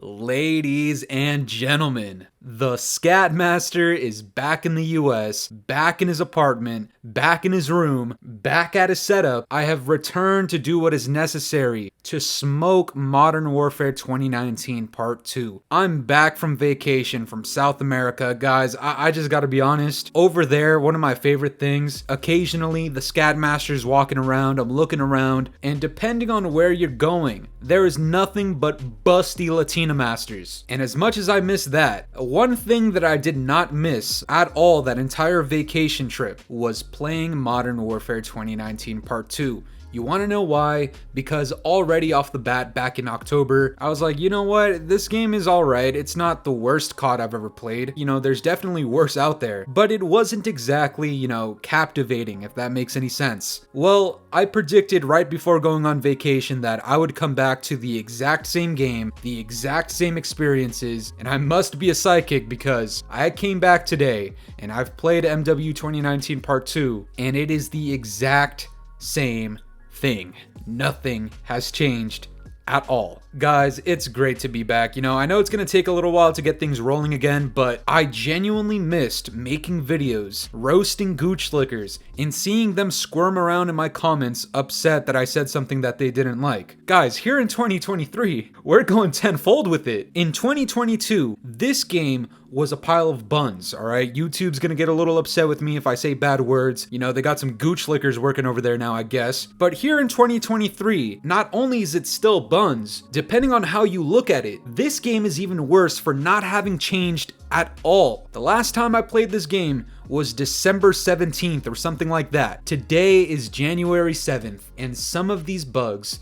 Ladies and gentlemen, the Scatmaster is back in the US, back in his apartment, back in his room, back at his setup. I have returned to do what is necessary to smoke Modern Warfare 2019 Part 2. I'm back from vacation from South America. Guys, I just gotta be honest. Over there, one of my favorite things, occasionally the Scatmaster's walking around, I'm looking around, and depending on where you're going, there is nothing but busty Latina Masters. And as much as I miss that, one thing that I did not miss at all that entire vacation trip was playing Modern Warfare 2019 Part 2. You want to know why? Because already off the bat back in October, I was like, you know what? This game is alright. It's not the worst COD I've ever played. You know, there's definitely worse out there. But it wasn't exactly, captivating, if that makes any sense. Well, I predicted right before going on vacation that I would come back to the exact same game, the exact same experiences, and I must be a psychic because I came back today and I've played MW 2019 Part 2, and it is the exact same thing. Nothing has changed at all. Guys, it's great to be back. I know it's gonna take a little while to get things rolling again, but I genuinely missed making videos, roasting gooch lickers, and seeing them squirm around in my comments upset that I said something that they didn't like. Guys, here in 2023, we're going tenfold with it. In 2022, this game was a pile of buns, alright? YouTube's gonna get a little upset with me if I say bad words. They got some gooch lickers working over there now, I guess. But here in 2023, not only is it still buns, depending on how you look at it, this game is even worse for not having changed at all. The last time I played this game was December 17th or something like that. Today is January 7th, and some of these bugs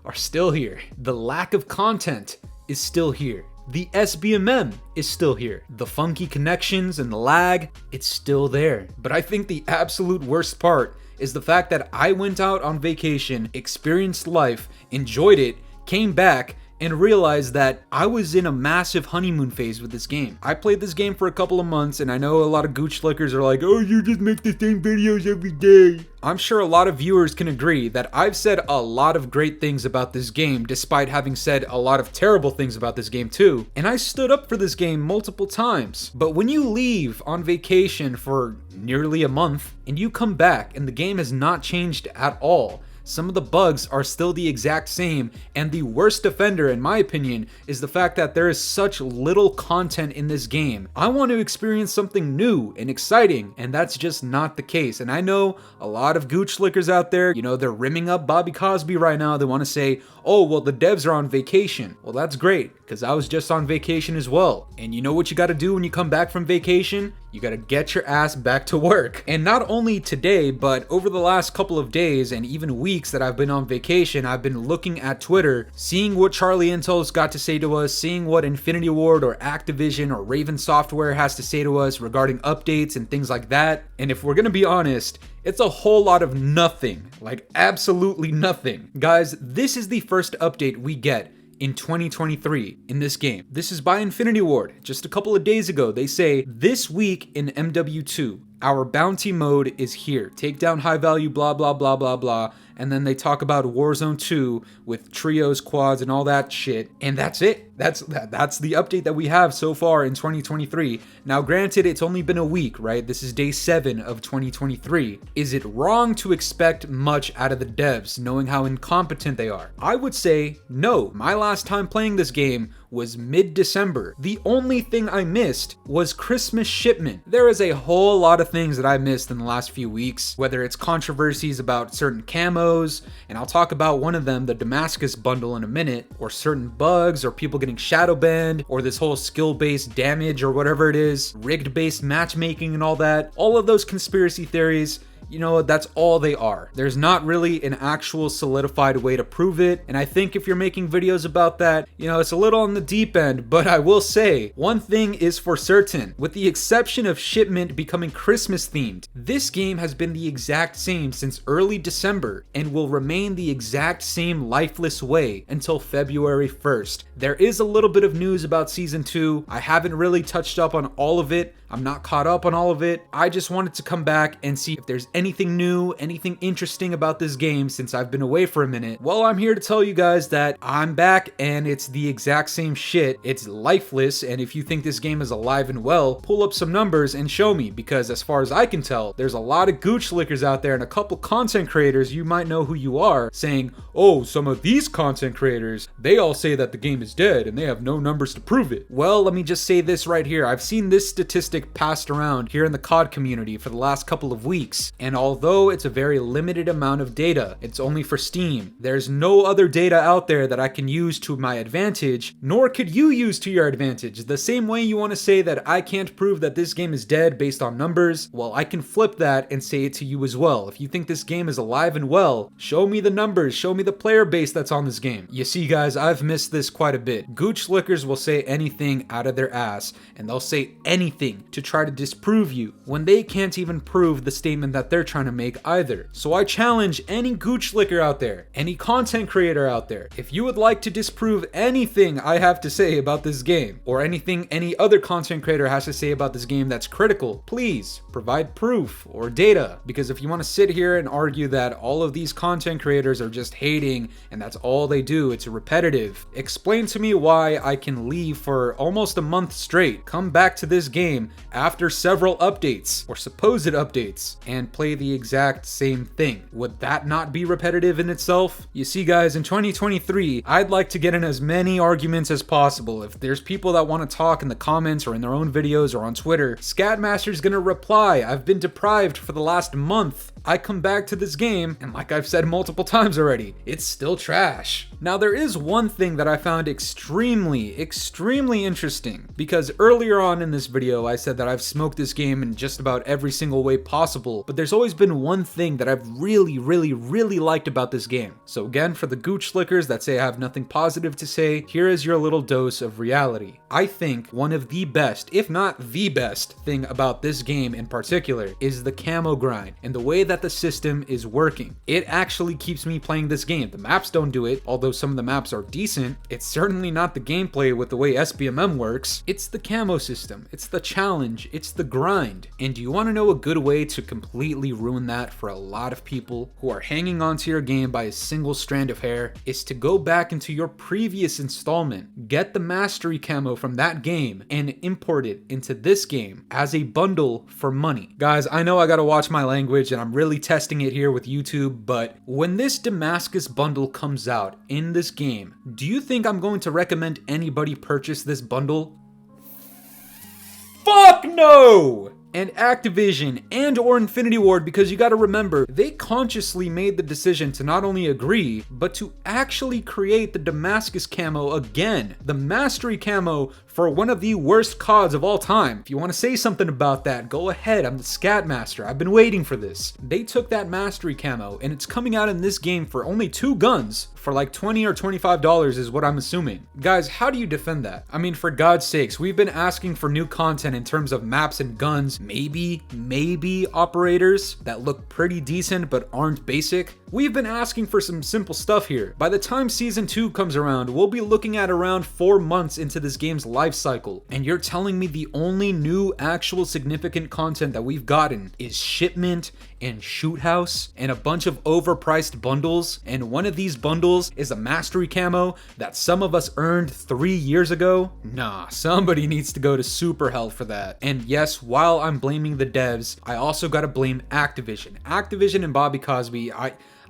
are still here. The lack of content is still here. The SBMM is still here. The funky connections and the lag, it's still there. But I think the absolute worst part is the fact that I went out on vacation, experienced life, enjoyed it, came back, and realized that I was in a massive honeymoon phase with this game. I played this game for a couple of months, and I know a lot of gooch lickers are like, oh, you just make the same videos every day. I'm sure a lot of viewers can agree that I've said a lot of great things about this game, despite having said a lot of terrible things about this game too. And I stood up for this game multiple times. But when you leave on vacation for nearly a month, and you come back and the game has not changed at all, some of the bugs are still the exact same, and the worst offender, in my opinion, is the fact that there is such little content in this game. I want to experience something new and exciting, and that's just not the case. And I know a lot of gooch lickers out there, they're rimming up Bobby Cosby right now. They want to say, oh, well, the devs are on vacation. Well, that's great, because I was just on vacation as well. And you know what you got to do when you come back from vacation? You got to get your ass back to work. And not only today, but over the last couple of days and even weeks that I've been on vacation, I've been looking at Twitter, seeing what Charlie Intel's got to say to us, seeing what Infinity Ward or Activision or Raven Software has to say to us regarding updates and things like that. And if we're gonna be honest, it's a whole lot of nothing, like absolutely nothing. Guys, this is the first update we get in 2023 in this game. This is by Infinity Ward. Just a couple of days ago, they say, this week in MW2, our bounty mode is here. Take down high value, blah, blah, blah, blah, blah. And then they talk about Warzone 2 with trios, quads, and all that shit. And that's it. That's the update that we have so far in 2023. Now, granted, it's only been a week, right? This is day 7 of 2023. Is it wrong to expect much out of the devs, knowing how incompetent they are? I would say no. My last time playing this game was mid-December. The only thing I missed was Christmas shipment. There is a whole lot of things that I missed in the last few weeks, whether it's controversies about certain camos, and I'll talk about one of them, the Damascus bundle, in a minute, or certain bugs, or people getting shadow banned, or this whole skill-based damage or whatever it is, rigged-based matchmaking and all that. All of those conspiracy theories, that's all they are. There's not really an actual solidified way to prove it, and I think if you're making videos about that, it's a little on the deep end. But I will say, one thing is for certain, with the exception of shipment becoming Christmas themed, this game has been the exact same since early December, and will remain the exact same lifeless way until February 1st. There is a little bit of news about Season 2. I haven't really touched up on all of it, I'm not caught up on all of it. I just wanted to come back and see if there's anything new, anything interesting about this game since I've been away for a minute. Well, I'm here to tell you guys that I'm back and it's the exact same shit. It's lifeless, and if you think this game is alive and well, pull up some numbers and show me, because as far as I can tell, there's a lot of gooch lickers out there and a couple content creators, you might know who you are, saying, oh, some of these content creators, they all say that the game is dead and they have no numbers to prove it. Well, let me just say this right here. I've seen this statistic passed around here in the COD community for the last couple of weeks, and although it's a very limited amount of data, it's only for Steam, there's no other data out there that I can use to my advantage, nor could you use to your advantage. The same way you want to say that I can't prove that this game is dead based on numbers, well, I can flip that and say it to you as well. If you think this game is alive and well, show me the numbers, show me the player base that's on this game. You see guys, I've missed this quite a bit. Gooch lickers will say anything out of their ass, and they'll say anything to try to disprove you when they can't even prove the statement that they're trying to make either. So I challenge any gooch licker out there, any content creator out there, if you would like to disprove anything I have to say about this game, or anything any other content creator has to say about this game that's critical, please provide proof or data. Because if you want to sit here and argue that all of these content creators are just hating and that's all they do, it's repetitive, explain to me why I can leave for almost a month straight, come back to this game after several updates or supposed updates and play the exact same thing. Would that not be repetitive in itself? You see guys, in 2023, I'd like to get in as many arguments as possible. If there's people that want to talk in the comments or in their own videos or on Twitter, Scatmaster's gonna reply. I've been deprived for the last month. I come back to this game, and like I've said multiple times already, it's still trash. Now there is one thing that I found extremely interesting, because earlier on in this video I said that I've smoked this game in just about every single way possible, but there's always been one thing that I've really liked about this game. So again, for the gooch lickers that say I have nothing positive to say, here is your little dose of reality. I think one of the best, if not the best, thing about this game in particular is the camo grind and the way that the system is working. It actually keeps me playing this game. The maps don't do it, although some of the maps are decent. It's certainly not the gameplay with the way SBMM works. It's the camo system, it's the challenge, it's the grind. And do you want to know a good way to completely ruin that for a lot of people who are hanging onto your game by a single strand of hair? Is to go back into your previous installment, get the mastery camo from that game, and import it into this game as a bundle for money. Guys, I know I gotta watch my language and I'm really testing it here with YouTube, but when this Damascus bundle comes out in this game, do you think I'm going to recommend anybody purchase this bundle? Fuck no! And Activision and or Infinity Ward, because you gotta remember, they consciously made the decision to not only agree, but to actually create the Damascus camo again. The Mastery camo for one of the worst CODs of all time. If you want to say something about that, go ahead, I'm the Scatmaster, I've been waiting for this. They took that Mastery camo, and it's coming out in this game for only 2 guns, for like $20 or $25 is what I'm assuming. Guys, how do you defend that? I mean, for God's sakes, we've been asking for new content in terms of maps and guns, maybe operators that look pretty decent but aren't basic. We've been asking for some simple stuff here. By the time Season 2 comes around, we'll be looking at around 4 months into this game's life cycle, and you're telling me the only new actual significant content that we've gotten is shipment and shoot house and a bunch of overpriced bundles, and one of these bundles is a mastery camo that some of us earned 3 years ago? Nah, somebody needs to go to super hell for that. And yes, while I'm blaming the devs, I also gotta blame Activision and Bobby Cosby.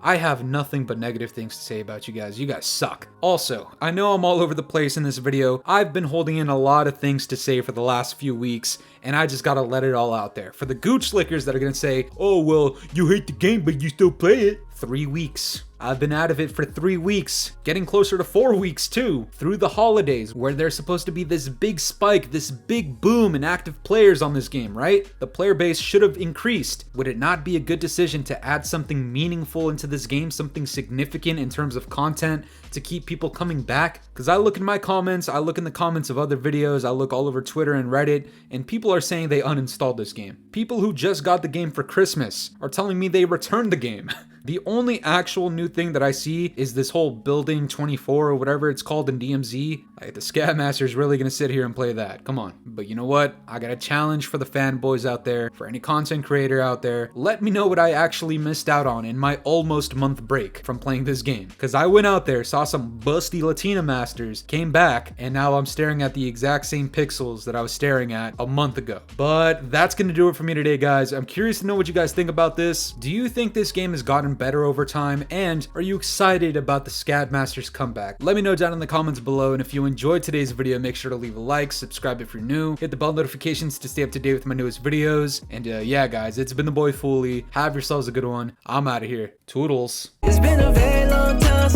I have nothing but negative things to say about you guys. You guys suck. Also, I know I'm all over the place in this video. I've been holding in a lot of things to say for the last few weeks, and I just gotta let it all out there. For the gooch slickers that are gonna say, oh well, you hate the game but you still play it. 3 weeks. I've been out of it for 3 weeks, getting closer to 4 weeks too, through the holidays where there's supposed to be this big spike, this big boom in active players on this game, right? The player base should have increased. Would it not be a good decision to add something meaningful into this game, something significant in terms of content to keep people coming back? Because I look in my comments, I look in the comments of other videos, I look all over Twitter and Reddit, and people are saying they uninstalled this game. People who just got the game for Christmas are telling me they returned the game. The only actual new new thing that I see is this whole building 24 or whatever it's called in DMZ. Like, the Scatmaster's really gonna sit here and play that. Come on. But you know what? I got a challenge for the fanboys out there, for any content creator out there. Let me know what I actually missed out on in my almost month break from playing this game. Because I went out there, saw some busty Latina masters, came back, and now I'm staring at the exact same pixels that I was staring at a month ago. But that's gonna do it for me today, guys. I'm curious to know what you guys think about this. Do you think this game has gotten better over time? And are you excited about the Scatmaster's comeback? Let me know down in the comments below. And if you enjoyed today's video, make sure to leave a like, subscribe if you're new, hit the bell notifications to stay up to date with my newest videos. And yeah, guys, it's been the boy Fooly. Have yourselves a good one. I'm out of here. Toodles. It's been a very long time